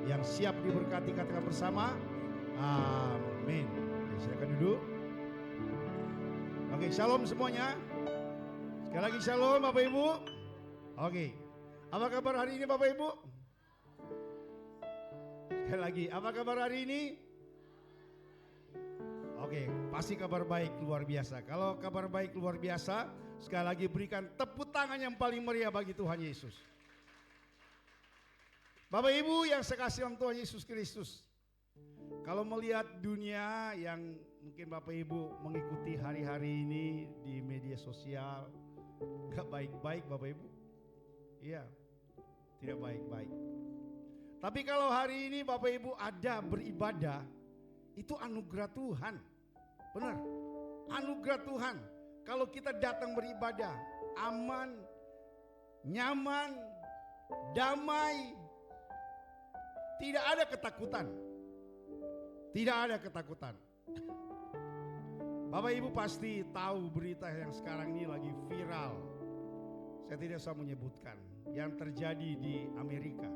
Yang siap diberkati katakan bersama, amin. Silakan duduk. Oke, shalom semuanya. Sekali lagi shalom Bapak Ibu. Oke, apa kabar hari ini Bapak Ibu? Sekali lagi, apa kabar hari ini? Oke, pasti kabar baik luar biasa. Kalau kabar baik luar biasa, sekali lagi berikan tepuk tangan yang paling meriah bagi Tuhan Yesus. Bapak Ibu yang sekasih dalam Tuhan Yesus Kristus, kalau melihat dunia yang mungkin Bapak Ibu mengikuti hari-hari ini di media sosial, gak baik-baik Bapak Ibu. Iya, tidak baik-baik. Tapi kalau hari ini Bapak Ibu ada beribadah, itu anugerah Tuhan. Benar, anugerah Tuhan. Kalau kita datang beribadah, aman, nyaman, damai, tidak ada ketakutan. Tidak ada ketakutan. Bapak Ibu pasti tahu berita yang sekarang ini lagi viral. Saya tidak usah menyebutkan yang terjadi di Amerika.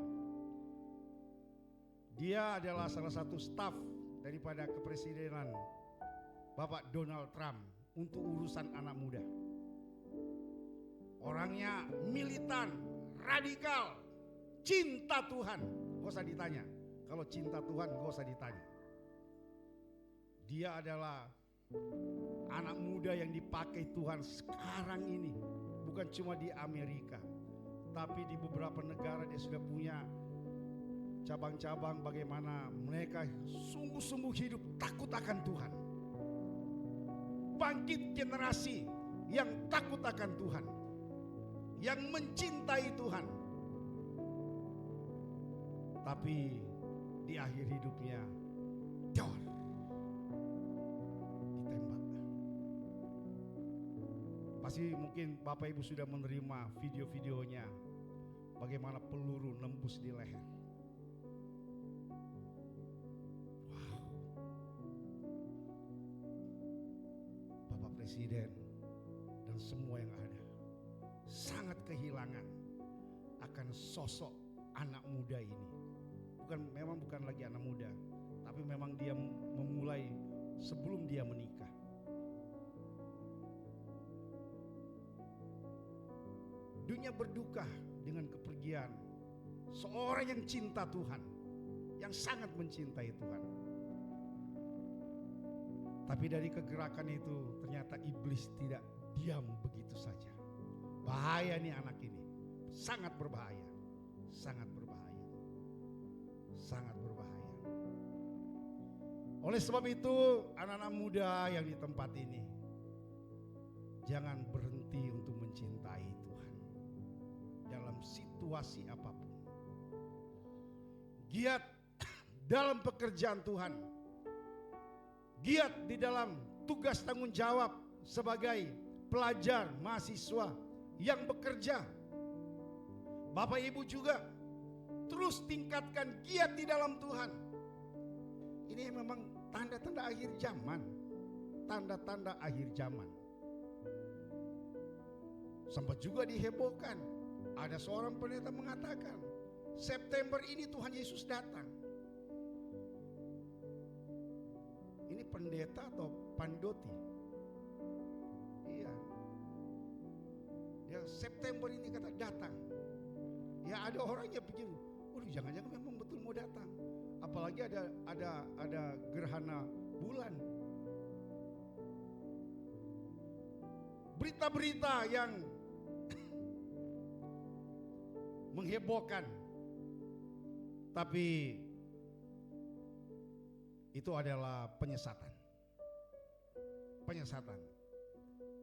Dia adalah salah satu staf daripada kepresidenan Bapak Donald Trump untuk urusan anak muda. Orangnya militan, radikal, cinta Tuhan. Gak usah ditanya. Kalau cinta Tuhan gak usah ditanya. Dia adalah anak muda yang dipakai Tuhan sekarang ini. Bukan cuma di Amerika, tapi di beberapa negara dia sudah punya cabang-cabang bagaimana mereka sungguh-sungguh hidup takut akan Tuhan. Bangkit generasi yang takut akan Tuhan, yang mencintai Tuhan. Tapi di akhir hidupnya dor, ditembak. Pasti mungkin Bapak Ibu sudah menerima video-videonya bagaimana peluru nembus di leher. Wow. Bapak Presiden dan semua yang ada sangat kehilangan akan sosok anak muda ini. Memang bukan lagi anak muda, tapi memang dia memulai sebelum dia menikah. Dunia berduka dengan kepergian seorang yang cinta Tuhan, yang sangat mencintai Tuhan. Tapi dari kegerakan itu ternyata iblis tidak diam begitu saja. Bahaya nih anak ini, sangat berbahaya, sangat berbahaya. Sangat berbahaya. Oleh sebab itu anak-anak muda yang di tempat ini, jangan berhenti untuk mencintai Tuhan dalam situasi apapun. Giat dalam pekerjaan Tuhan, giat di dalam tugas tanggung jawab sebagai pelajar, mahasiswa yang bekerja. Bapak Ibu juga terus tingkatkan giat di dalam Tuhan. Ini memang tanda-tanda akhir zaman. Tanda-tanda akhir zaman. Sempat juga dihebohkan. Ada seorang pendeta mengatakan, September ini Tuhan Yesus datang. Ini pendeta atau pandoti? Iya. Ya September ini kata datang. Ya ada orangnya begini. Waduh, jangan-jangan memang betul mau datang. Apalagi ada gerhana bulan. Berita-berita yang menghebohkan. Tapi itu adalah penyesatan. Penyesatan.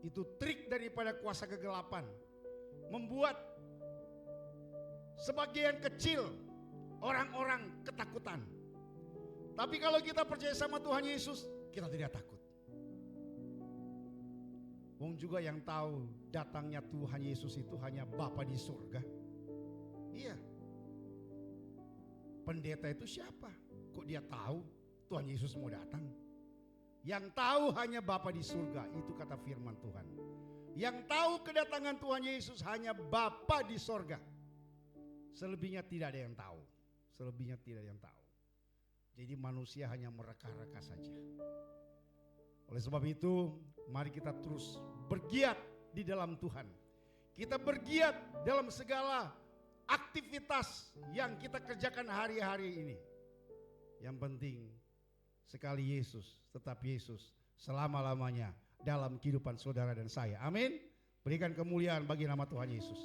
Itu trik daripada kuasa kegelapan. Membuat sebagian kecil orang-orang ketakutan. Tapi kalau kita percaya sama Tuhan Yesus, kita tidak takut. Wong juga yang tahu datangnya Tuhan Yesus itu hanya Bapa di surga. Iya. Pendeta itu siapa? Kok dia tahu Tuhan Yesus mau datang? Yang tahu hanya Bapa di surga, itu kata firman Tuhan. Yang tahu kedatangan Tuhan Yesus hanya Bapa di surga. Selebihnya tidak ada yang tahu. selebihnya tidak ada yang tahu. Jadi manusia hanya mereka-reka saja. Oleh sebab itu, mari kita terus bergiat di dalam Tuhan. Kita bergiat dalam segala aktivitas yang kita kerjakan hari-hari ini. Yang penting sekali Yesus, tetap Yesus selama-lamanya dalam kehidupan saudara dan saya. Amin. Berikan kemuliaan bagi nama Tuhan Yesus.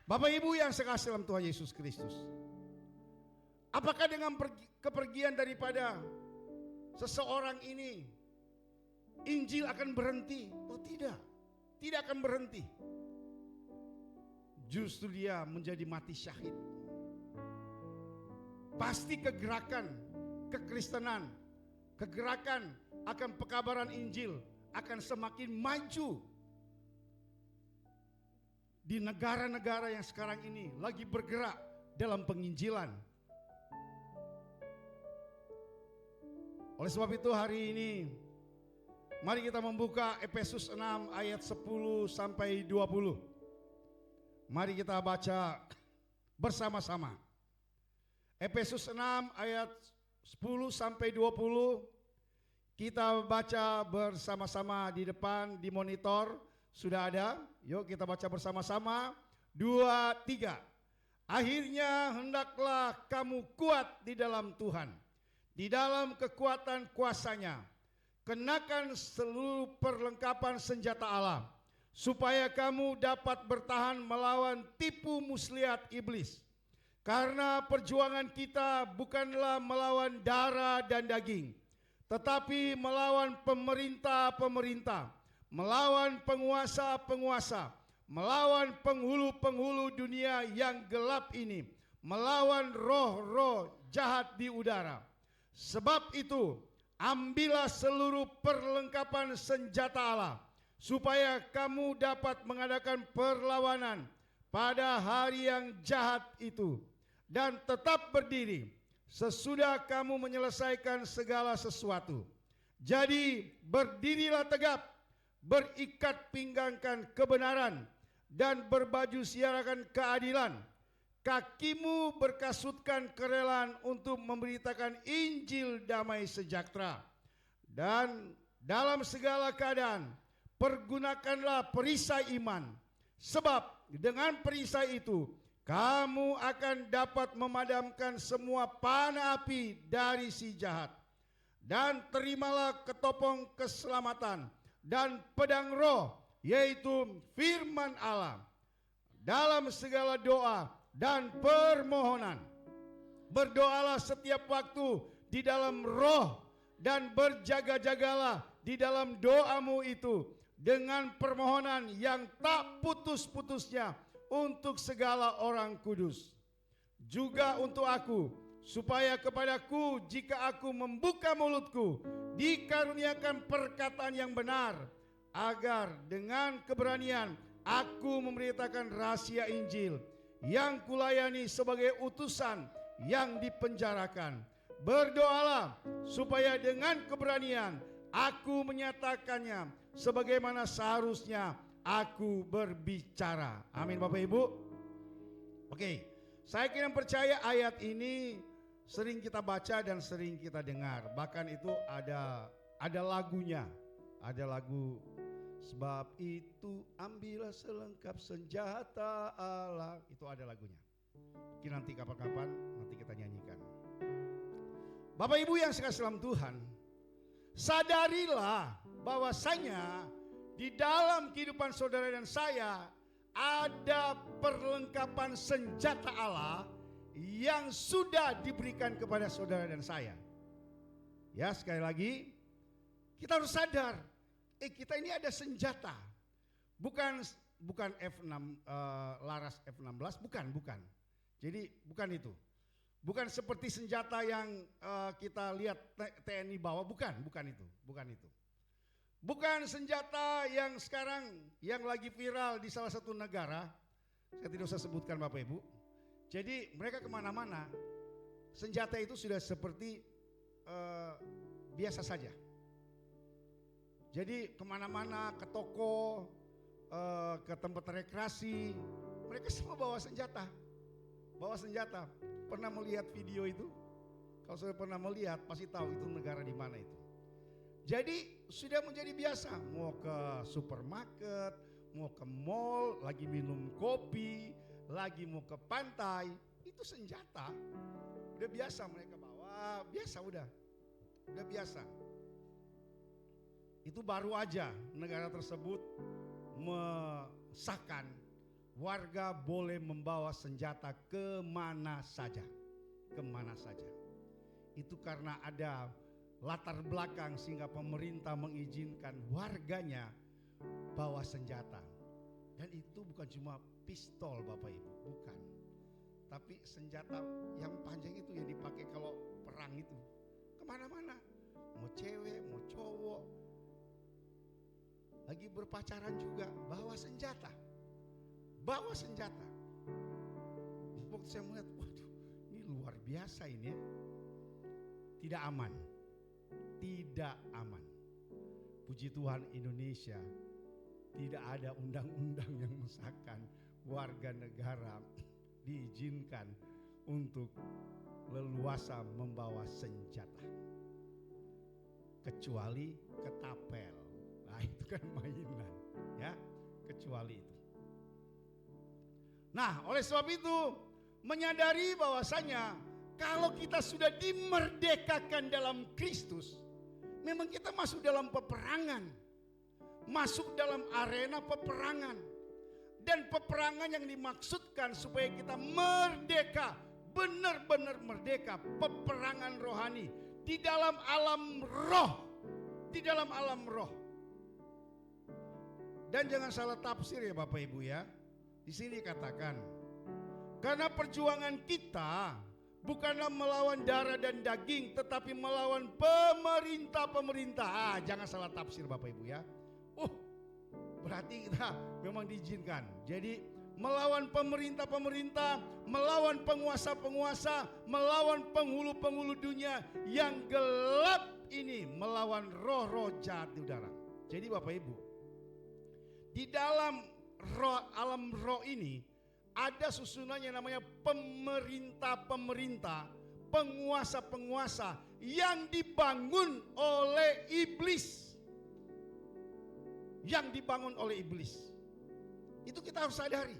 Bapak Ibu yang sekasih dalam Tuhan Yesus Kristus, apakah dengan kepergian daripada seseorang ini Injil akan berhenti? Oh tidak, tidak akan berhenti. Justru dia menjadi mati syahid. Pasti kegerakan kekristenan, kegerakan akan pekabaran Injil akan semakin maju di negara-negara yang sekarang ini lagi bergerak dalam penginjilan. Oleh sebab itu hari ini mari kita membuka Efesus 6 ayat 10 sampai 20. Mari kita baca bersama-sama. Efesus 6 ayat 10 sampai 20. Kita baca bersama-sama di depan, di monitor. Sudah ada? Yuk kita baca bersama-sama. 2, 3. Akhirnya hendaklah kamu kuat di dalam Tuhan, di dalam kekuatan kuasa-Nya. Kenakan seluruh perlengkapan senjata Allah, supaya kamu dapat bertahan melawan tipu muslihat iblis. Karena perjuangan kita bukanlah melawan darah dan daging, tetapi melawan pemerintah-pemerintah, melawan penguasa-penguasa, melawan penghulu-penghulu dunia yang gelap ini, melawan roh-roh jahat di udara. Sebab itu, ambillah seluruh perlengkapan senjata Allah, supaya kamu dapat mengadakan perlawanan pada hari yang jahat itu, dan tetap berdiri sesudah kamu menyelesaikan segala sesuatu. Jadi berdirilah tegap, berikat pinggangkan kebenaran, dan berbaju siarakan keadilan. Kakimu berkasutkan kerelaan untuk memberitakan Injil damai sejahtera. Dan dalam segala keadaan pergunakanlah perisai iman, sebab dengan perisai itu kamu akan dapat memadamkan semua panah api dari si jahat. Dan terimalah ketopong keselamatan dan pedang roh, yaitu firman Allah. Dalam segala doa dan permohonan, berdoalah setiap waktu di dalam roh, dan berjaga-jagalah di dalam doamu itu dengan permohonan yang tak putus-putusnya untuk segala orang kudus. Juga untuk aku, supaya kepadaku jika aku membuka mulutku dikaruniakan perkataan yang benar, agar dengan keberanian aku memberitakan rahasia Injil yang kulayani sebagai utusan yang dipenjarakan. Berdoalah supaya dengan keberanian aku menyatakannya sebagaimana seharusnya aku berbicara. Amin Bapak Ibu. Oke, saya kira percaya ayat ini sering kita baca dan sering kita dengar. Bahkan itu ada lagunya. Ada lagu, sebab itu ambillah selengkap senjata Allah. Itu ada lagunya. Mungkin nanti kapan-kapan nanti kita nyanyikan. Bapak Ibu yang sekasih dalam Tuhan, sadarilah bahwasanya di dalam kehidupan saudara dan saya ada perlengkapan senjata Allah yang sudah diberikan kepada saudara dan saya. Ya, sekali lagi kita harus sadar, kita ini ada senjata. Bukan F6 laras F16, bukan. Jadi bukan itu. Bukan seperti senjata yang kita lihat TNI bawa, bukan itu. Bukan senjata yang sekarang yang lagi viral di salah satu negara. Saya tidak usah sebutkan Bapak Ibu. Jadi mereka kemana-mana, senjata itu sudah seperti biasa saja. Jadi kemana-mana, ke toko, ke tempat rekreasi, mereka semua bawa senjata. bawa senjata. Pernah melihat video itu? Kalau sudah pernah melihat pasti tahu itu negara di mana itu. Jadi sudah menjadi biasa, mau ke supermarket, mau ke mall, lagi minum kopi, lagi mau ke pantai, itu senjata. Udah biasa mereka bawa, biasa udah biasa. Itu baru aja negara tersebut mengesahkan warga boleh membawa senjata kemana saja. Kemana saja. Itu karena ada latar belakang sehingga pemerintah mengizinkan warganya bawa senjata. Dan itu bukan cuma pistol Bapak Ibu, bukan. Tapi senjata yang panjang itu yang dipakai kalau perang itu. Kemana-mana, mau cewek, mau cowok, lagi berpacaran juga bawa senjata. Bawa senjata. Waktu saya melihat, waduh ini luar biasa ini ya. Tidak aman. Tidak aman. Puji Tuhan Indonesia tidak ada undang-undang yang mengesahkan warga negara diizinkan untuk leluasa membawa senjata. Kecuali ketapel. Nah itu kan mainan ya, kecuali itu. Nah oleh sebab itu menyadari bahwasanya kalau kita sudah dimerdekakan dalam Kristus, memang kita masuk dalam peperangan. Masuk dalam arena peperangan. Dan peperangan yang dimaksudkan supaya kita merdeka, benar-benar merdeka, peperangan rohani di dalam alam roh, di dalam alam roh. Dan jangan salah tafsir ya Bapak Ibu ya. Di sini katakan, karena perjuangan kita bukanlah melawan darah dan daging, tetapi melawan pemerintah-pemerintah. Jangan salah tafsir Bapak Ibu ya. Berarti kita memang diizinkan. Jadi melawan pemerintah-pemerintah, melawan penguasa-penguasa, melawan penghulu-penghulu dunia yang gelap ini, melawan roh-roh jahat di udara. Jadi Bapak Ibu, di dalam alam roh ini ada susunan yang namanya pemerintah-pemerintah, penguasa-penguasa yang dibangun oleh iblis. Yang dibangun oleh iblis. Itu kita harus sadari.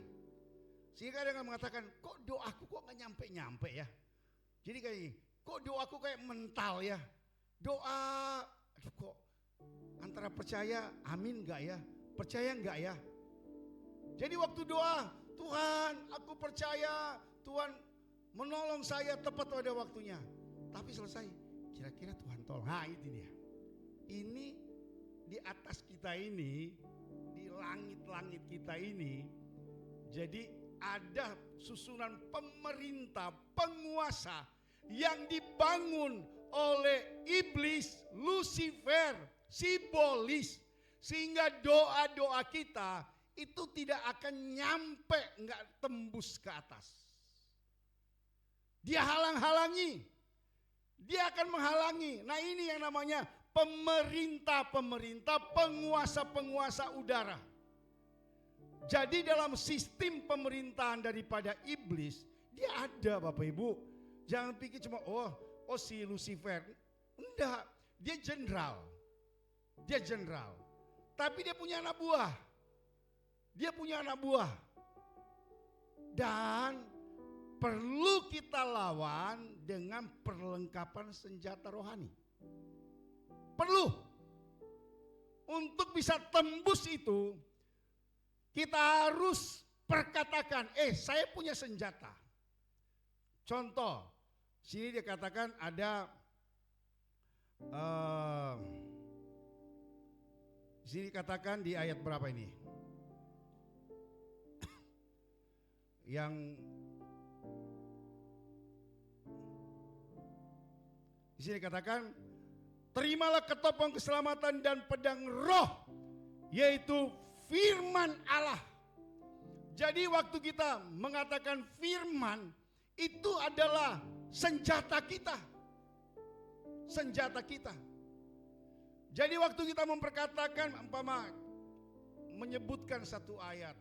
Sehingga kadang mengatakan, kok doaku kok gak nyampe-nyampe ya. Jadi kayak gini, kok doaku kayak mental ya. Doa, aduh kok antara percaya, amin gak ya, percaya gak ya. Jadi waktu doa, Tuhan aku percaya, Tuhan menolong saya tepat pada waktunya. Tapi selesai, kira-kira Tuhan tolong. Nah itu dia. Ini di atas kita ini, di langit-langit kita ini, jadi ada susunan pemerintah, penguasa yang dibangun oleh iblis, Lucifer, sibolis. Sehingga doa-doa kita itu tidak akan nyampe, nggak tembus ke atas. Dia halang-halangi, dia akan menghalangi. Nah ini yang namanya pemerintah-pemerintah, penguasa-penguasa udara. Jadi dalam sistem pemerintahan daripada iblis, dia ada Bapak Ibu. Jangan pikir cuma oh si Lucifer. Enggak, dia jenderal. Dia jenderal. Tapi dia punya anak buah. Dia punya anak buah. Dan perlu kita lawan dengan perlengkapan senjata rohani. Perlu. Untuk bisa tembus itu, kita harus perkatakan, saya punya senjata. Contoh, sini dia katakan ada, sini katakan di ayat berapa ini? Yang di sini katakan, terimalah ketopong keselamatan dan pedang roh, yaitu firman Allah. Jadi waktu kita mengatakan firman, itu adalah senjata kita. Senjata kita. Jadi waktu kita memperkatakan, umpama menyebutkan satu ayat,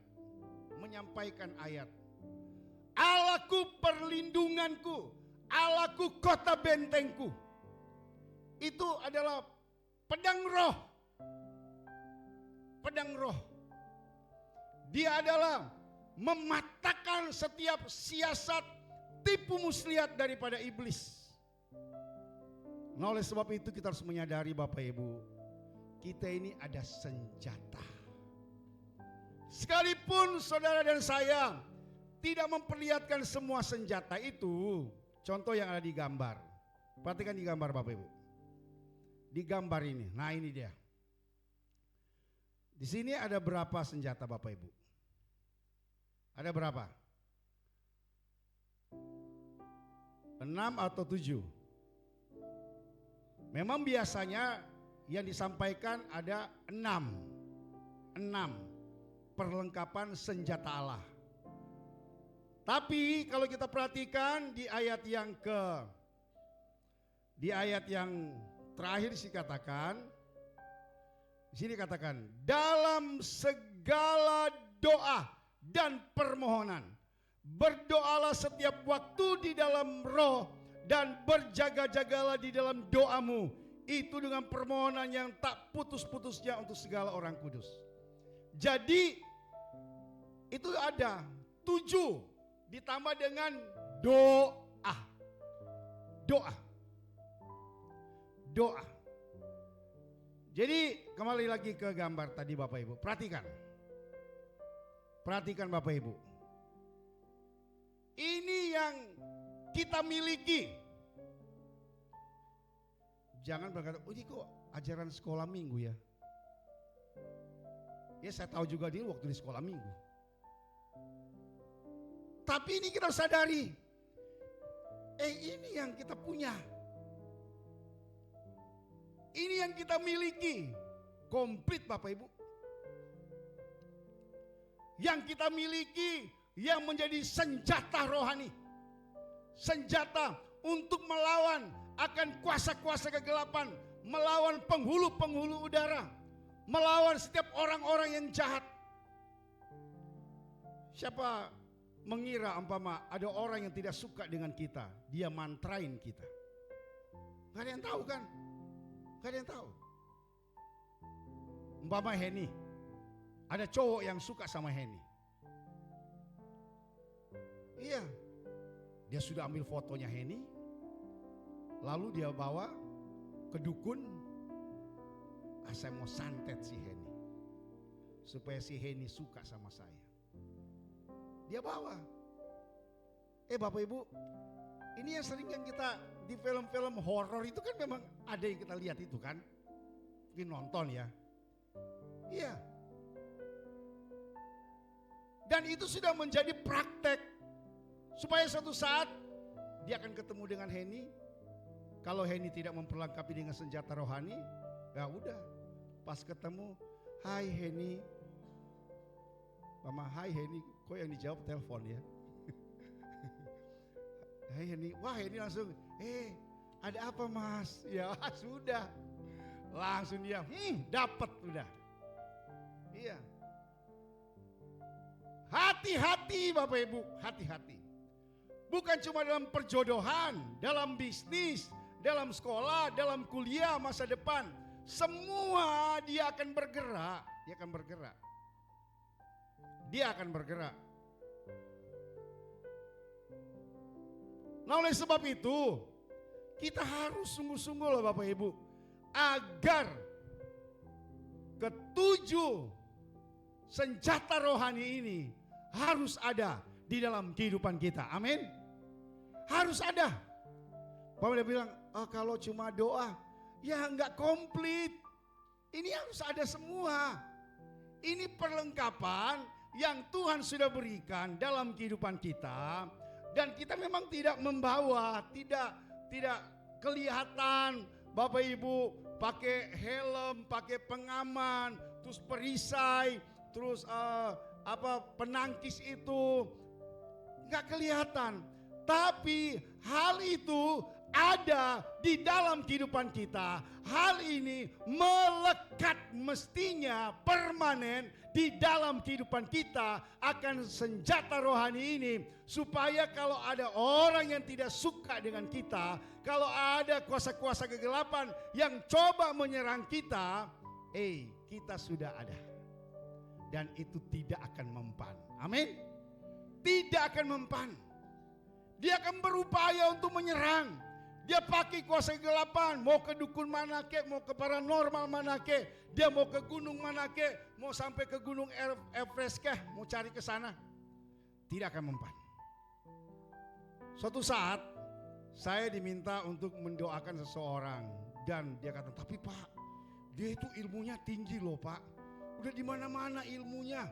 menyampaikan ayat. Allahku perlindunganku, Allahku kota bentengku. Itu adalah pedang roh. Pedang roh. Dia adalah mematahkan setiap siasat, tipu muslihat daripada iblis. Nah, oleh sebab itu kita harus menyadari Bapak Ibu, kita ini ada senjata. Sekalipun saudara dan saya tidak memperlihatkan semua senjata itu, contoh yang ada di gambar. Perhatikan di gambar Bapak Ibu. Di gambar ini, nah ini dia. Di sini ada berapa senjata Bapak Ibu? Ada berapa? 6 atau 7? Memang biasanya yang disampaikan ada 6 perlengkapan senjata Allah. Tapi kalau kita perhatikan di ayat yang terakhir di sini katakan dalam segala doa dan permohonan berdoalah setiap waktu di dalam roh dan berjaga-jagalah di dalam doamu, itu dengan permohonan yang tak putus-putusnya untuk segala orang kudus. Jadi itu ada 7 ditambah dengan doa. Doa. Jadi kembali lagi ke gambar tadi Bapak Ibu. Perhatikan Bapak Ibu. Ini yang kita miliki. Jangan berkata, oh ini kok ajaran sekolah minggu ya. Ya saya tahu juga dia waktu di sekolah minggu. Tapi ini kita sadari. Ini yang kita punya. Ini yang kita miliki. Komplit Bapak Ibu. Yang kita miliki yang menjadi senjata rohani. Senjata untuk melawan akan kuasa-kuasa kegelapan, melawan penghulu-penghulu udara, melawan setiap orang-orang yang jahat. Siapa mengira umpama ada orang yang tidak suka dengan kita, dia mantrain kita. Gak ada yang tahu kan? Gak ada yang tahu. Umpama Henny, ada cowok yang suka sama Henny. Iya, dia sudah ambil fotonya Henny, lalu dia bawa ke dukun. Saya mau santet si Henny supaya si Henny suka sama saya. Dia bawa. Bapak Ibu, ini yang sering yang kita di film-film horor itu kan memang ada yang kita lihat itu kan. Mungkin nonton ya. Iya. Dan itu sudah menjadi praktek. Supaya suatu saat dia akan ketemu dengan Henny. Kalau Henny tidak memperlengkapi dengan senjata rohani, ya udah. Pas ketemu, hai Henny. Mama, hai Henny. Kok yang dijawab telepon ya? Hai Henny. Wah Henny langsung, ada apa mas? Ya sudah. Langsung dia, dapat udah. Iya. Hati-hati Bapak Ibu, hati-hati. Bukan cuma dalam perjodohan, dalam bisnis, dalam sekolah, dalam kuliah, masa depan. Semua dia akan bergerak. Dia akan bergerak. Nah oleh sebab itu, kita harus sungguh-sungguh loh Bapak Ibu. Agar ketujuh senjata rohani ini harus ada di dalam kehidupan kita. Amin. Harus ada. Bapak dia bilang, kalau cuma doa, ya enggak komplit. Ini harus ada semua. Ini perlengkapan yang Tuhan sudah berikan dalam kehidupan kita. Dan kita memang tidak membawa, tidak kelihatan. Bapak Ibu pakai helm, pakai pengaman, terus perisai, terus penangkis itu. Enggak kelihatan. Tapi hal itu ada di dalam kehidupan kita, hal ini melekat, mestinya permanen di dalam kehidupan kita akan senjata rohani ini, supaya kalau ada orang yang tidak suka dengan kita, kalau ada kuasa-kuasa kegelapan yang coba menyerang kita, kita sudah ada. Dan itu tidak akan mempan. Amin. Tidak akan mempan. Dia akan berupaya untuk menyerang. Dia pakai kuasa kegelapan, mau ke dukun mana ke, mau ke paranormal mana ke, dia mau ke gunung mana ke, mau sampai ke gunung Everest ke, mau cari ke sana. Tidak akan mempan. Suatu saat saya diminta untuk mendoakan seseorang, dan dia kata, "Tapi Pak, dia itu ilmunya tinggi loh Pak. Udah di mana-mana ilmunya.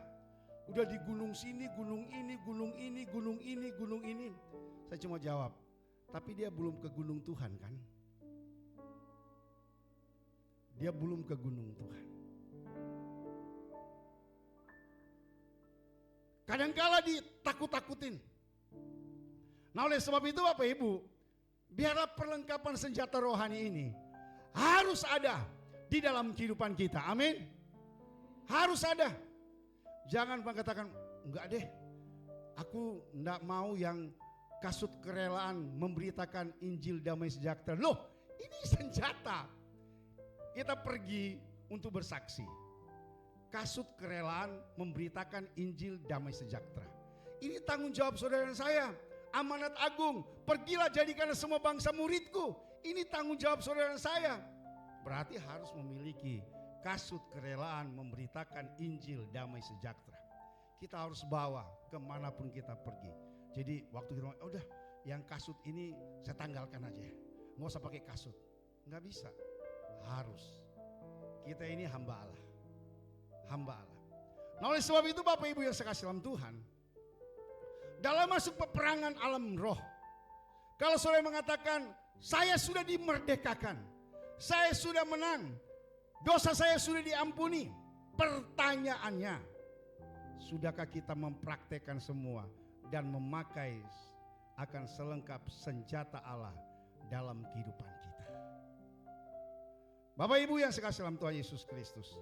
Udah di gunung sini, gunung ini, gunung ini, gunung ini, gunung ini." Saya cuma jawab, "Tapi dia belum ke gunung Tuhan kan? Dia belum ke gunung Tuhan." Kadangkala ditakut-takutin. Nah, oleh sebab itu Bapak Ibu, biarlah perlengkapan senjata rohani ini harus ada di dalam kehidupan kita. Amin. Harus ada. Jangan mengatakan, "Enggak deh, aku enggak mau yang kasut kerelaan memberitakan Injil damai sejahtera." Loh, ini senjata. Kita pergi untuk bersaksi. Kasut kerelaan memberitakan Injil damai sejahtera. Ini tanggung jawab saudara dan saya. Amanat agung. Pergilah jadikan semua bangsa muridku. Ini tanggung jawab saudara dan saya. Berarti harus memiliki kasut kerelaan memberitakan Injil damai sejahtera. Kita harus bawa kemanapun kita pergi. Jadi waktu kita udah yang kasut ini saya tanggalkan aja, nggak usah pakai kasut. Nggak bisa, harus. Kita ini hamba Allah, hamba Allah. Nah, oleh sebab itu Bapak Ibu yang saya kasih dalam Tuhan, dalam masuk peperangan alam roh, kalau saudara mengatakan saya sudah dimerdekakan, saya sudah menang, dosa saya sudah diampuni. Pertanyaannya, sudahkah kita mempraktekkan semua dan memakai akan selengkap senjata Allah dalam kehidupan kita? Bapak Ibu yang saya kasih dalam Tuhan Yesus Kristus,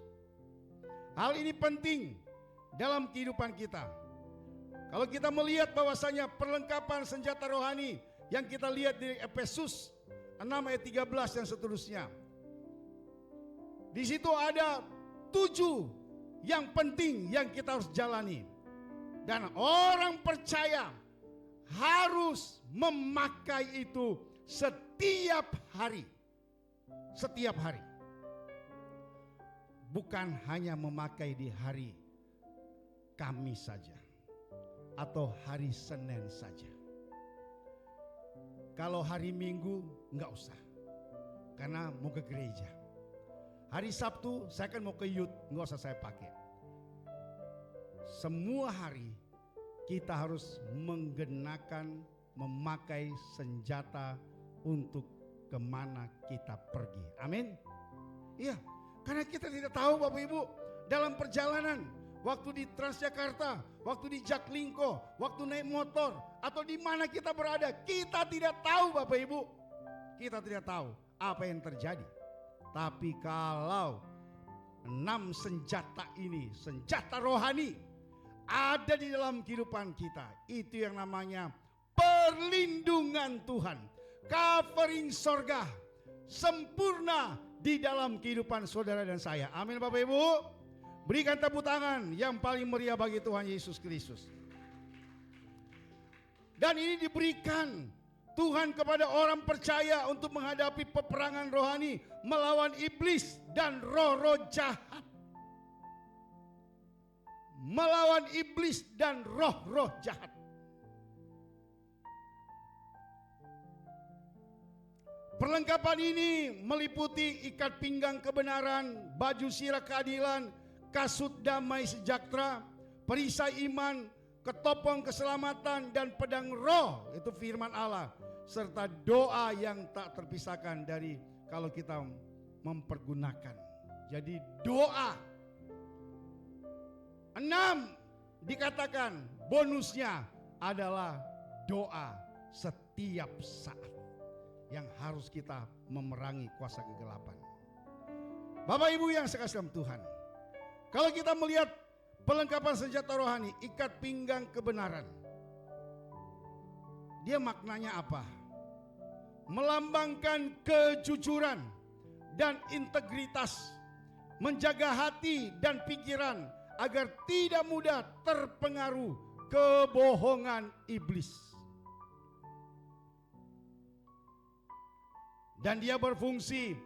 hal ini penting dalam kehidupan kita. Kalau kita melihat bahwasanya perlengkapan senjata rohani yang kita lihat di Efesus 6 ayat 13 dan seterusnya, di situ ada 7 yang penting yang kita harus jalani. Dan orang percaya harus memakai itu setiap hari. Setiap hari. Bukan hanya memakai di hari Kamis saja atau hari Senin saja. Kalau hari Minggu enggak usah, karena mau ke gereja. Hari Sabtu saya kan mau ke youth, nggak usah saya pakai. Semua hari kita harus menggenakan, memakai senjata untuk kemana kita pergi. Amin. Iya, karena kita tidak tahu Bapak Ibu, dalam perjalanan, waktu di Transjakarta, waktu di Jaklingko, waktu naik motor, atau di mana kita berada, kita tidak tahu Bapak Ibu. Kita tidak tahu apa yang terjadi. Tapi kalau 6 senjata ini, senjata rohani, ada di dalam kehidupan kita, itu yang namanya perlindungan Tuhan, covering sorga, sempurna di dalam kehidupan saudara dan saya. Amin Bapak Ibu. Berikan tepuk tangan yang paling meriah bagi Tuhan Yesus Kristus. Dan ini diberikan Tuhan kepada orang percaya untuk menghadapi peperangan rohani melawan iblis dan roh-roh jahat. Melawan iblis dan roh-roh jahat. Perlengkapan ini meliputi ikat pinggang kebenaran, baju sirah keadilan, kasut damai sejahtera, perisai iman, ketopong keselamatan, dan pedang roh, itu firman Allah, serta doa yang tak terpisahkan dari kalau kita mempergunakan. Jadi doa. 6 dikatakan bonusnya adalah doa setiap saat. yang harus kita memerangi kuasa kegelapan. Bapak Ibu yang sekasih dalam Tuhan, kalau kita melihat pelengkapan senjata rohani, ikat pinggang kebenaran, dia maknanya apa? Melambangkan kejujuran dan integritas, menjaga hati dan pikiran agar tidak mudah terpengaruh kebohongan iblis. Dan dia berfungsi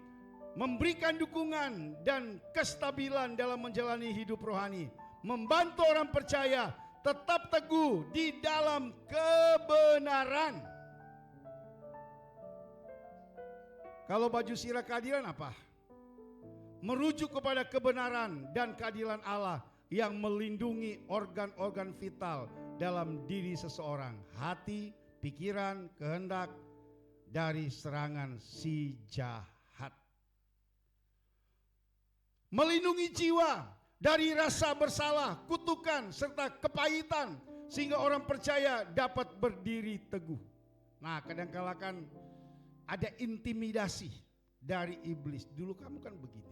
memberikan dukungan dan kestabilan dalam menjalani hidup rohani, membantu orang percaya tetap teguh di dalam kebenaran. Kalau baju sirah keadilan apa? Merujuk kepada kebenaran dan keadilan Allah yang melindungi organ-organ vital dalam diri seseorang, hati, pikiran, kehendak dari serangan si jahat. Melindungi jiwa dari rasa bersalah, kutukan, serta kepahitan sehingga orang percaya dapat berdiri teguh. Nah, kadang-kala kan ada intimidasi dari iblis. Dulu kamu kan begini.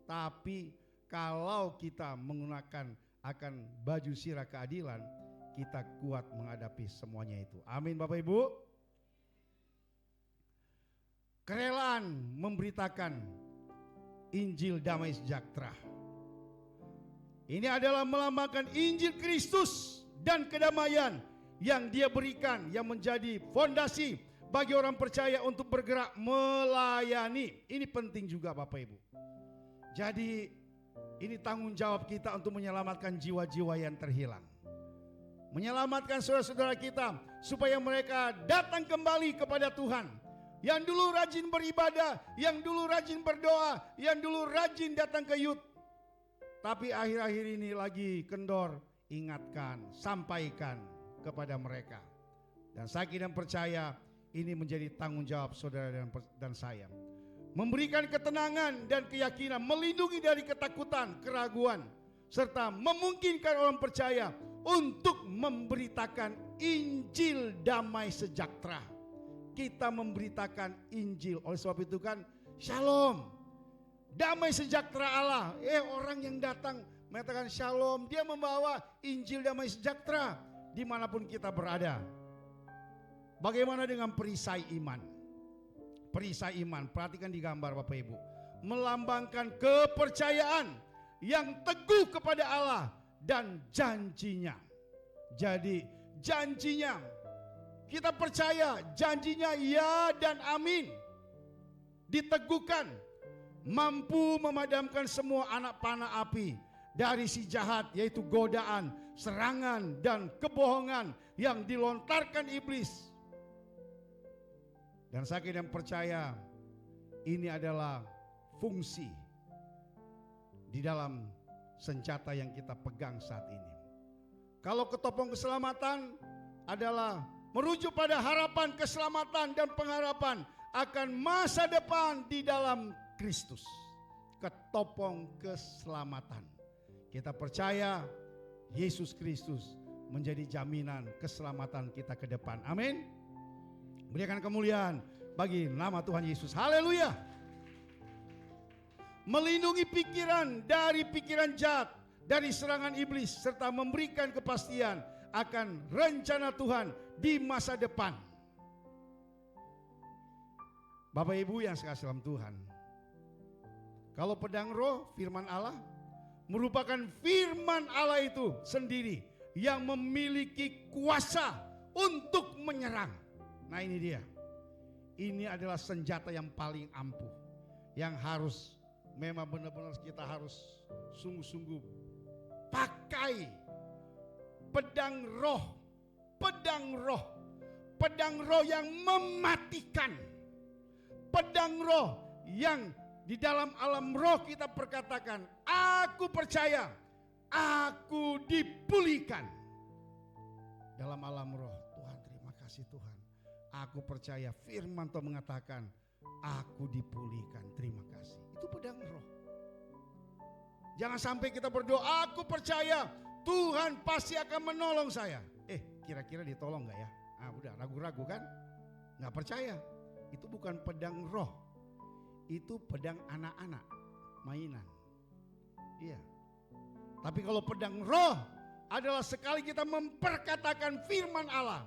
Tapi kalau kita menggunakan akan baju sirah keadilan, kita kuat menghadapi semuanya itu. Amin Bapak Ibu. Kerelaan memberitakan Injil damai sejahtera. Ini adalah melambangkan Injil Kristus dan kedamaian yang Dia berikan, yang menjadi fondasi bagi orang percaya untuk bergerak melayani. Ini penting juga Bapak Ibu. Jadi ini tanggung jawab kita untuk menyelamatkan jiwa-jiwa yang terhilang. Menyelamatkan saudara-saudara kita supaya mereka datang kembali kepada Tuhan. Yang dulu rajin beribadah, yang dulu rajin berdoa, yang dulu rajin datang ke youth. Tapi akhir-akhir ini lagi kendor, ingatkan, sampaikan kepada mereka. Dan saya kira percaya ini menjadi tanggung jawab saudara dan saya. Memberikan ketenangan dan keyakinan, melindungi dari ketakutan, keraguan, serta memungkinkan orang percaya untuk memberitakan Injil damai sejahtera. Kita memberitakan Injil, oleh sebab itu kan shalom, damai sejahtera Allah. Orang yang datang mengatakan shalom, dia membawa Injil damai sejahtera dimanapun kita berada. Bagaimana dengan perisai iman? Perisai iman, perhatikan di gambar Bapak Ibu, melambangkan kepercayaan yang teguh kepada Allah dan janjinya. Jadi janjinya, kita percaya janjinya ya dan amin. Diteguhkan, mampu memadamkan semua anak panah api dari si jahat, yaitu godaan, serangan dan kebohongan yang dilontarkan iblis. Dan saya kira percaya ini adalah fungsi di dalam senjata yang kita pegang saat ini. Kalau ketopong keselamatan adalah merujuk pada harapan keselamatan dan pengharapan akan masa depan di dalam Kristus. Ketopong keselamatan. Kita percaya Yesus Kristus menjadi jaminan keselamatan kita ke depan. Amin. Berikan kemuliaan bagi nama Tuhan Yesus. Haleluya. Melindungi pikiran dari pikiran jahat, dari serangan iblis, serta memberikan kepastian akan rencana Tuhan di masa depan. Bapak Ibu yang sekasih dalam Tuhan, kalau pedang roh, firman Allah, merupakan firman Allah itu sendiri yang memiliki kuasa untuk menyerang. Nah ini dia, ini adalah senjata yang paling ampuh, yang harus memang benar-benar kita harus sungguh-sungguh pakai. Pedang roh, pedang roh, pedang roh yang mematikan, pedang roh yang di dalam alam roh kita perkatakan, aku percaya, aku dipulihkan. Dalam alam roh, Tuhan terima kasih Tuhan, aku percaya firman Tuhan mengatakan, aku dipulihkan, terima kasih. Itu pedang roh. Jangan sampai kita berdoa, aku percaya Tuhan pasti akan menolong saya. Kira-kira ditolong gak ya? Udah ragu-ragu kan? Gak percaya. itu bukan pedang roh, itu pedang anak-anak mainan. Iya. Tapi kalau pedang roh adalah sekali kita memperkatakan firman Allah,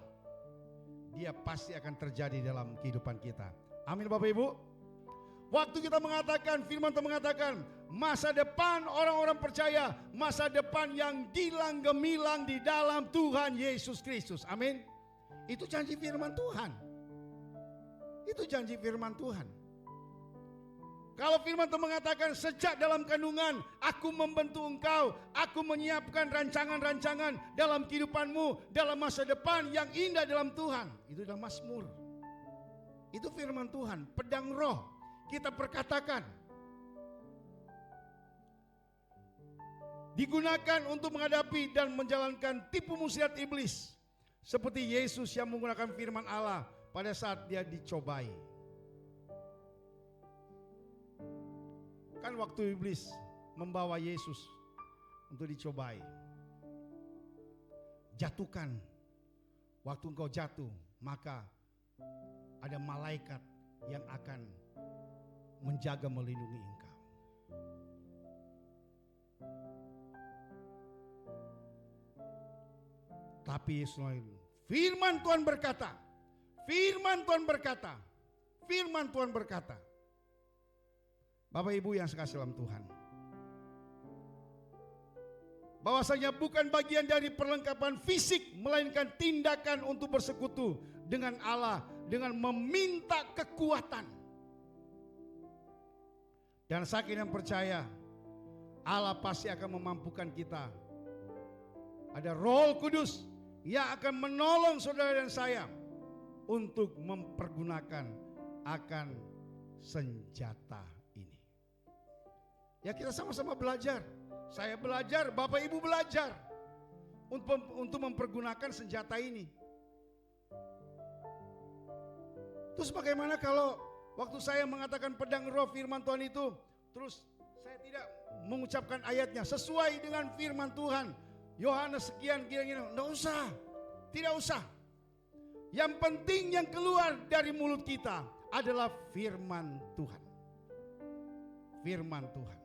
dia pasti akan terjadi dalam kehidupan kita. Amin Bapak Ibu. Waktu kita mengatakan, firman Tuhan mengatakan, masa depan orang-orang percaya, masa depan yang gilang gemilang di dalam Tuhan Yesus Kristus. Amin. Itu janji firman Tuhan. Itu janji firman Tuhan. Kalau firman Tuhan mengatakan, sejak dalam kandungan aku membentuk engkau, aku menyiapkan rancangan-rancangan dalam kehidupanmu, dalam masa depan yang indah dalam Tuhan. Itu dalam Mazmur. Itu firman Tuhan, pedang roh. Kita perkatakan, digunakan untuk menghadapi dan menjalankan tipu muslihat iblis, seperti Yesus yang menggunakan firman Allah pada saat dia dicobai. Kan waktu iblis membawa Yesus untuk dicobai, jatuhkan, waktu engkau jatuh maka ada malaikat yang akan menjaga melindungi engkau. Tapi Yesus, firman Tuhan berkata, firman Tuhan berkata, firman Tuhan berkata. Bapak Ibu yang sekasih dalam Tuhan, bahwasanya bukan bagian dari perlengkapan fisik, melainkan tindakan untuk bersekutu dengan Allah dengan meminta kekuatan. Dan saya yang percaya, Allah pasti akan memampukan kita. Ada Roh Kudus yang akan menolong saudara dan saya untuk mempergunakan akan senjata ini. Ya, kita sama-sama belajar. Saya belajar, Bapak Ibu belajar untuk mempergunakan senjata ini. Terus bagaimana kalau waktu saya mengatakan pedang roh firman Tuhan itu, terus saya tidak mengucapkan ayatnya sesuai dengan firman Tuhan. Yohanes sekian kira-kira, enggak usah, tidak usah. Yang penting yang keluar dari mulut kita adalah firman Tuhan. Firman Tuhan.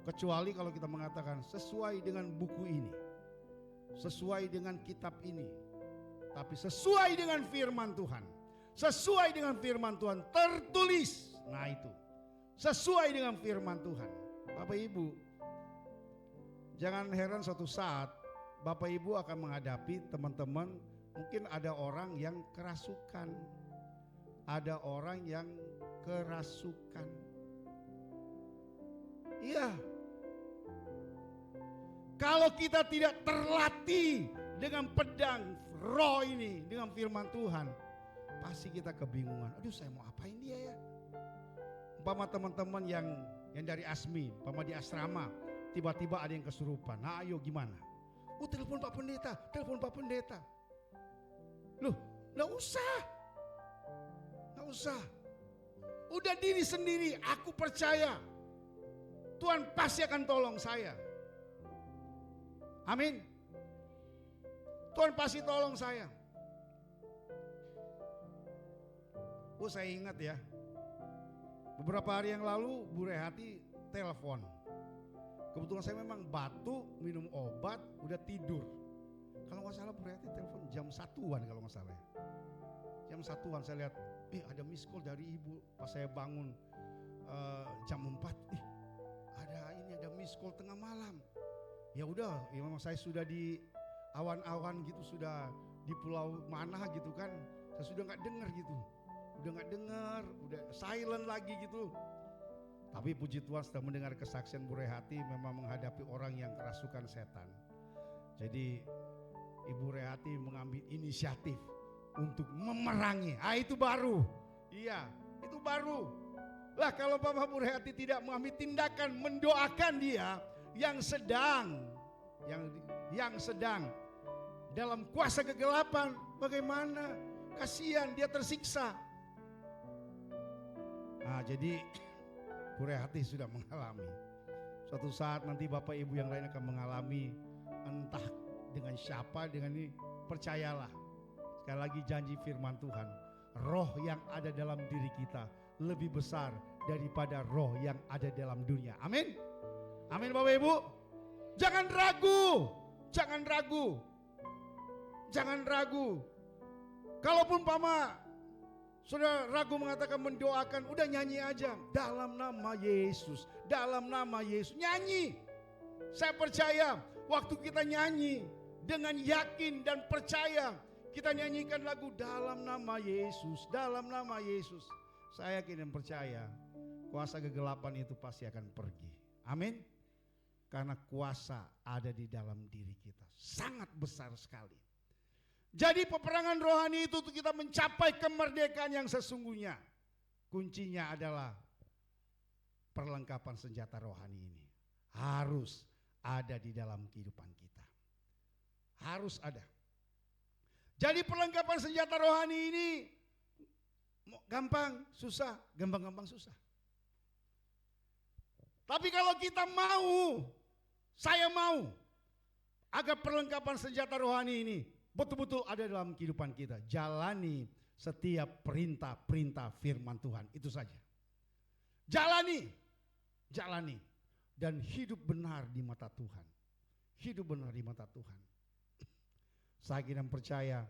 Kecuali kalau kita mengatakan sesuai dengan buku ini, sesuai dengan kitab ini, tapi sesuai dengan firman Tuhan. Sesuai dengan firman Tuhan tertulis. Nah itu, sesuai dengan firman Tuhan. Bapak Ibu, jangan heran suatu saat Bapak Ibu akan menghadapi teman-teman, mungkin ada orang yang kerasukan. Ada orang yang kerasukan. Iya. Kalau kita tidak terlatih dengan pedang roh ini, dengan firman Tuhan, pasti kita kebingungan. Aduh, saya mau apain dia ya? Umpama teman-teman yang dari ASMI, umpama di asrama, tiba-tiba ada yang kesurupan. Nah, ayo gimana? Oh, telepon Pak Pendeta, telepon Pak Pendeta. Loh, nggak usah. Nggak usah. Udah diri sendiri, aku percaya Tuhan pasti akan tolong saya. Amin. Tuhan pasti tolong saya. Oh, saya ingat ya, beberapa hari yang lalu Bu Rehati telepon. Kebetulan saya memang batuk, minum obat, udah tidur. Kalau nggak salah Bu Rehati telepon jam 1-an kalau nggak salah. Jam 1-an saya lihat, ada miss call dari ibu. Pas saya bangun jam 4, ada miss call tengah malam. Ya udah, ya memang saya sudah di awan-awan gitu, sudah di pulau mana gitu kan. Saya sudah nggak dengar gitu. Udah nggak dengar, udah silent lagi gitu. Tapi puji Tuhan setelah mendengar kesaksian Bu Rehati memang menghadapi orang yang kerasukan setan. Jadi Ibu Rehati mengambil inisiatif untuk memerangi. Itu baru. Iya, itu baru. Lah kalau Bapak Bu Rehati tidak mengambil tindakan mendoakan dia yang sedang dalam kuasa kegelapan, bagaimana? Kasihan, dia tersiksa. Nah, jadi Bu Rehati sudah mengalami. Suatu saat nanti Bapak Ibu yang lain akan mengalami, entah dengan siapa, dengan ini, percayalah. Sekali lagi janji firman Tuhan, roh yang ada dalam diri kita lebih besar daripada roh yang ada dalam dunia. Amin. Amin Bapak Ibu. Jangan ragu. Jangan ragu. Jangan ragu. Kalaupun Pama sudah ragu mengatakan mendoakan, udah nyanyi aja. Dalam nama Yesus. Dalam nama Yesus. Nyanyi. Saya percaya waktu kita nyanyi dengan yakin dan percaya, kita nyanyikan lagu dalam nama Yesus, dalam nama Yesus. Saya yakin dan percaya kuasa kegelapan itu pasti akan pergi. Amin. Karena kuasa ada di dalam diri kita. Sangat besar sekali. Jadi peperangan rohani itu untuk kita mencapai kemerdekaan yang sesungguhnya. Kuncinya adalah perlengkapan senjata rohani ini. Harus ada di dalam kehidupan kita. Harus ada. Jadi perlengkapan senjata rohani ini gampang, susah, gampang-gampang susah. Tapi kalau kita mau, saya mau, agar perlengkapan senjata rohani ini betul-betul ada dalam kehidupan kita. Jalani setiap perintah-perintah firman Tuhan, itu saja. Jalani, jalani. Dan hidup benar di mata Tuhan. Hidup benar di mata Tuhan. Saya kira percaya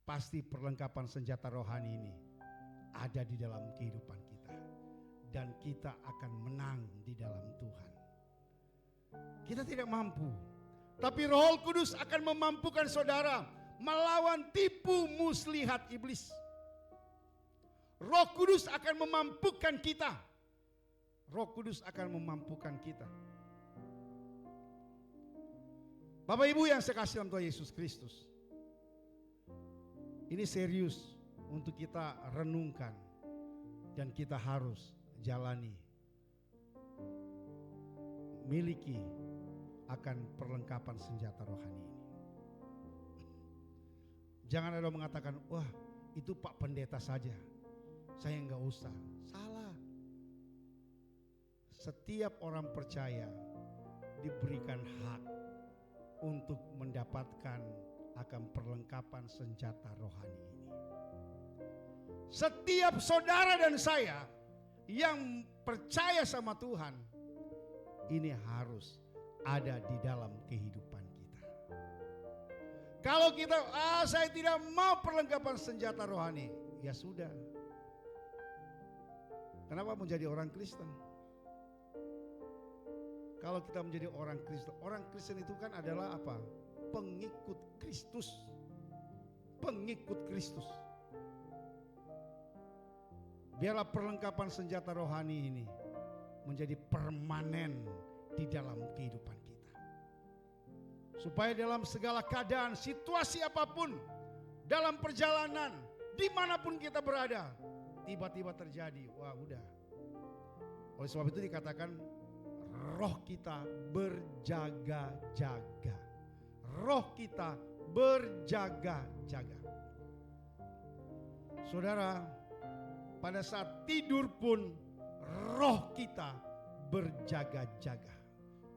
pasti perlengkapan senjata rohani ini ada di dalam kehidupan kita. Dan kita akan menang di dalam Tuhan. Kita tidak mampu. Tapi Roh Kudus akan memampukan saudara melawan tipu muslihat iblis. Roh Kudus akan memampukan kita. Roh Kudus akan memampukan kita. Bapak Ibu yang saya kasih dalam Tuhan Yesus Kristus. Ini serius untuk kita renungkan. Dan kita harus jalani. Miliki akan perlengkapan senjata rohani ini. Jangan ada mengatakan, wah itu Pak Pendeta saja. Saya enggak usah. Salah. Setiap orang percaya diberikan hak untuk mendapatkan akan perlengkapan senjata rohani ini. Setiap saudara dan saya yang percaya sama Tuhan, ini harus ada di dalam kehidupan kita. Kalau kita, saya tidak mau perlengkapan senjata rohani, ya sudah. Kenapa menjadi orang Kristen? Kalau kita menjadi orang Kristen itu kan adalah apa? Pengikut Kristus. Pengikut Kristus. Biarlah perlengkapan senjata rohani ini menjadi permanen di dalam kehidupan kita. Supaya dalam segala keadaan, situasi apapun, dalam perjalanan, dimanapun kita berada, tiba-tiba terjadi, wah udah. Oleh sebab itu dikatakan, roh kita berjaga-jaga. Roh kita berjaga-jaga. Saudara, pada saat tidur pun roh kita berjaga-jaga.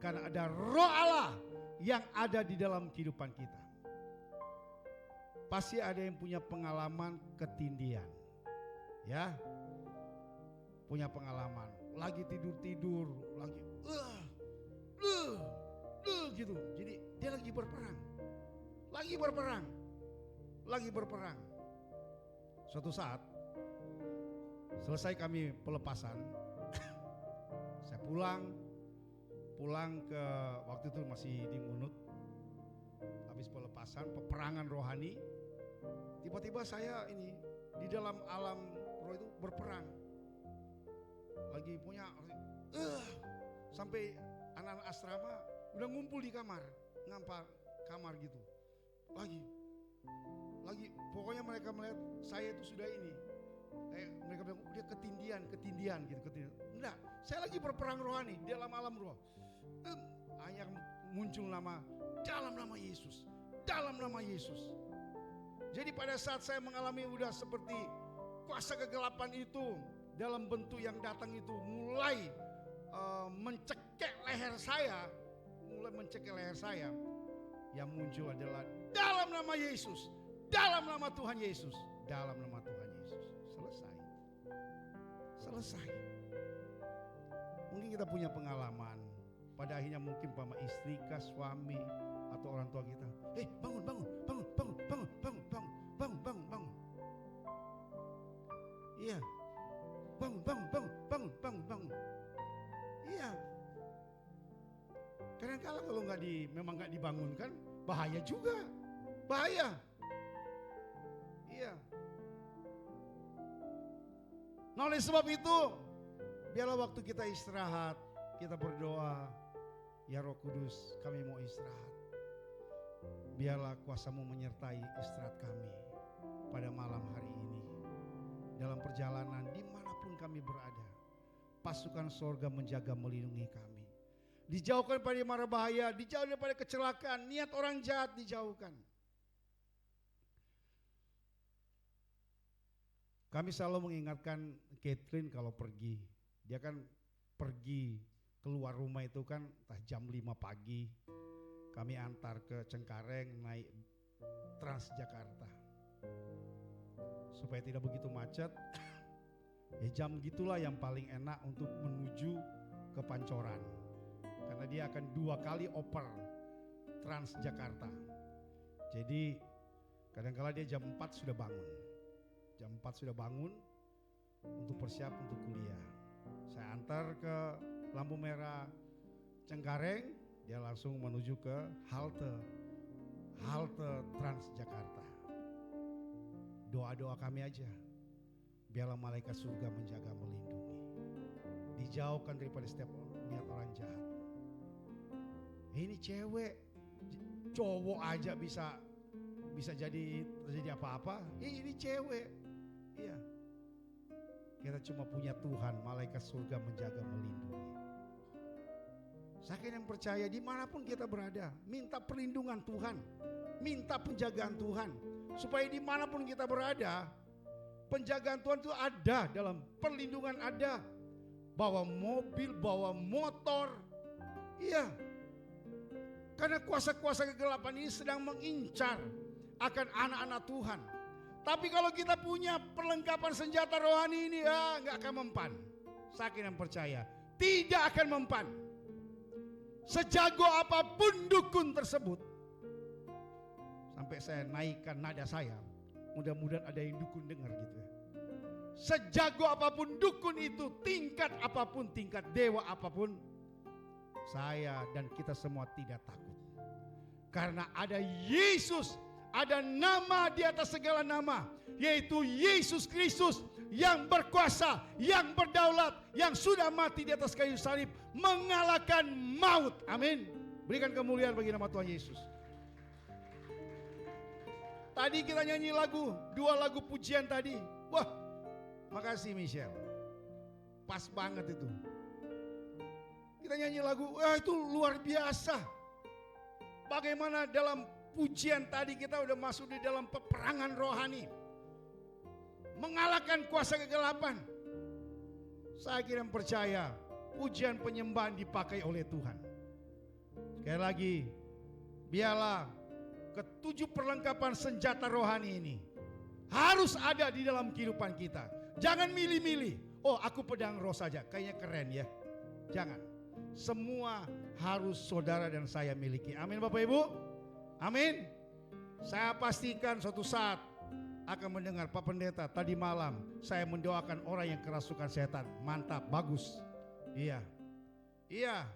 Karena ada roh Allah yang ada di dalam kehidupan kita. Pasti ada yang punya pengalaman ketindihan. Ya, punya pengalaman. Lagi tidur-tidur, lagi gitu. Jadi dia lagi berperang. Lagi berperang. Suatu saat selesai kami pelepasan, saya pulang ke waktu itu masih di Ngunut. Habis pelepasan, peperangan rohani. Tiba-tiba saya ini di dalam alam roh itu berperang. Lagi punya sampai anak-anak asrama udah ngumpul di kamar, ngampar kamar gitu. Lagi pokoknya mereka melihat saya itu sudah ini. Mereka bilang dia ketindihan gitu. Enggak, saya lagi berperang rohani di dalam alam roh. Hanya muncul nama, dalam nama Yesus, dalam nama Yesus. Jadi pada saat saya mengalami udah seperti kuasa kegelapan itu dalam bentuk yang datang itu mulai mencekik leher saya, yang muncul adalah dalam nama Yesus, dalam nama Tuhan Yesus, dalam nama Tuhan Yesus. Selesai. Mungkin kita punya pengalaman. Pada akhirnya mungkin sama istri kah, suami atau orang tua kita. Bangun, bangun, bangun, bangun, bangun, bangun, bangun, bangun, bangun, bangun. Iya. Bangun, bangun, bangun, bangun, bangun, bangun. Iya. Kadang-kadang kalau memang nggak dibangunkan, bahaya juga. Bahaya. Iya. Nah, oleh sebab itu, biarlah waktu kita istirahat, kita berdoa, ya Roh Kudus, kami mau istirahat. Biarlah kuasa-Mu menyertai istirahat kami pada malam hari ini. Dalam perjalanan dimanapun kami berada, pasukan sorga menjaga melindungi kami. Dijauhkan dari mara bahaya, dijauhkan daripada kecelakaan, niat orang jahat dijauhkan. Kami selalu mengingatkan Catherine kalau pergi. Dia kan pergi keluar rumah itu kan jam 5 pagi. Kami antar ke Cengkareng naik Transjakarta. Supaya tidak begitu macet. Ya jam gitulah yang paling enak untuk menuju ke Pancoran. Karena dia akan 2 kali oper Transjakarta. Jadi kadang-kala dia jam 4 sudah bangun. Jam 4 sudah bangun untuk bersiap untuk kuliah. Saya antar ke lampu merah Cengkareng, dia langsung menuju ke halte Transjakarta. Doa-doa kami aja, biarlah malaikat surga menjaga melindungi. Dijauhkan daripada setiap niat orang jahat. Ini cewek, cowok aja bisa jadi terjadi apa-apa. Ini cewek. Iya. Kita cuma punya Tuhan, malaikat surga menjaga melindungi. Saya yang percaya dimanapun kita berada, minta perlindungan Tuhan, minta penjagaan Tuhan. Supaya dimanapun kita berada, penjagaan Tuhan itu ada, dalam perlindungan ada. Bawa mobil, bawa motor. Iya. Karena kuasa-kuasa kegelapan ini sedang mengincar akan anak-anak Tuhan. Tapi kalau kita punya perlengkapan senjata rohani ini, nggak akan mempan. Saya yang percaya, tidak akan mempan. Sejago apapun dukun tersebut, sampai saya naikkan nada saya, mudah-mudahan ada yang dukun dengar gitu ya. Sejago apapun dukun itu, tingkat apapun, tingkat dewa apapun, saya dan kita semua tidak takut. Karena ada Yesus. Ada nama di atas segala nama, yaitu Yesus Kristus yang berkuasa, yang berdaulat, yang sudah mati di atas kayu salib, mengalahkan maut. Amin. Berikan kemuliaan bagi nama Tuhan Yesus. Tadi kita nyanyi lagu, 2 lagu pujian tadi. Wah, makasih Michelle. Pas banget itu. Kita nyanyi lagu, itu luar biasa. Bagaimana dalam pujian tadi kita udah masuk di dalam peperangan rohani. Mengalahkan kuasa kegelapan. Saya kira percaya pujian penyembahan dipakai oleh Tuhan. Sekali lagi, biarlah ke-7 perlengkapan senjata rohani ini harus ada di dalam kehidupan kita. Jangan milih-milih. Oh, aku pedang roh saja, kayaknya keren ya. Jangan. Semua harus saudara dan saya miliki. Amin Bapak Ibu. Amin. Saya pastikan suatu saat akan mendengar Pak Pendeta, tadi malam saya mendoakan orang yang kerasukan setan. Mantap, bagus. Iya. Iya.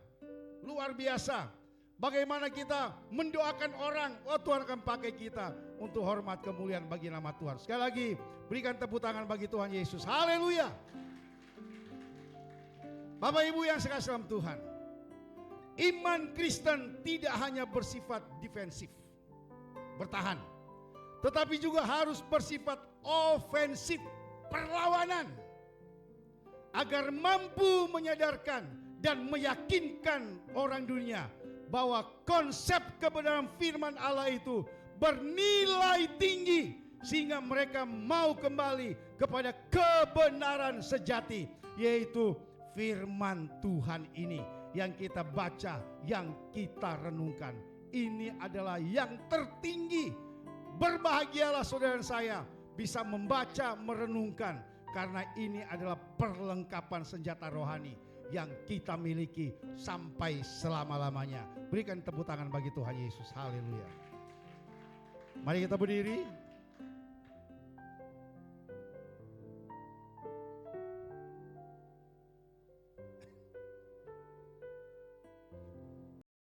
Luar biasa. Bagaimana kita mendoakan orang, Tuhan akan pakai kita untuk hormat kemuliaan bagi nama Tuhan. Sekali lagi, berikan tepuk tangan bagi Tuhan Yesus. Haleluya. Bapak Ibu yang sekasih dalam Tuhan, iman Kristen tidak hanya bersifat defensif, bertahan, tetapi juga harus bersifat ofensif, perlawanan, agar mampu menyadarkan dan meyakinkan orang dunia bahwa konsep kebenaran firman Allah itu bernilai tinggi, sehingga mereka mau kembali kepada kebenaran sejati, yaitu firman Tuhan ini yang kita baca, yang kita renungkan. Ini adalah yang tertinggi. Berbahagialah saudara saya bisa membaca, merenungkan. Karena ini adalah perlengkapan senjata rohani yang kita miliki sampai selama-lamanya. Berikan tepuk tangan bagi Tuhan Yesus. Haleluya. Mari kita berdiri.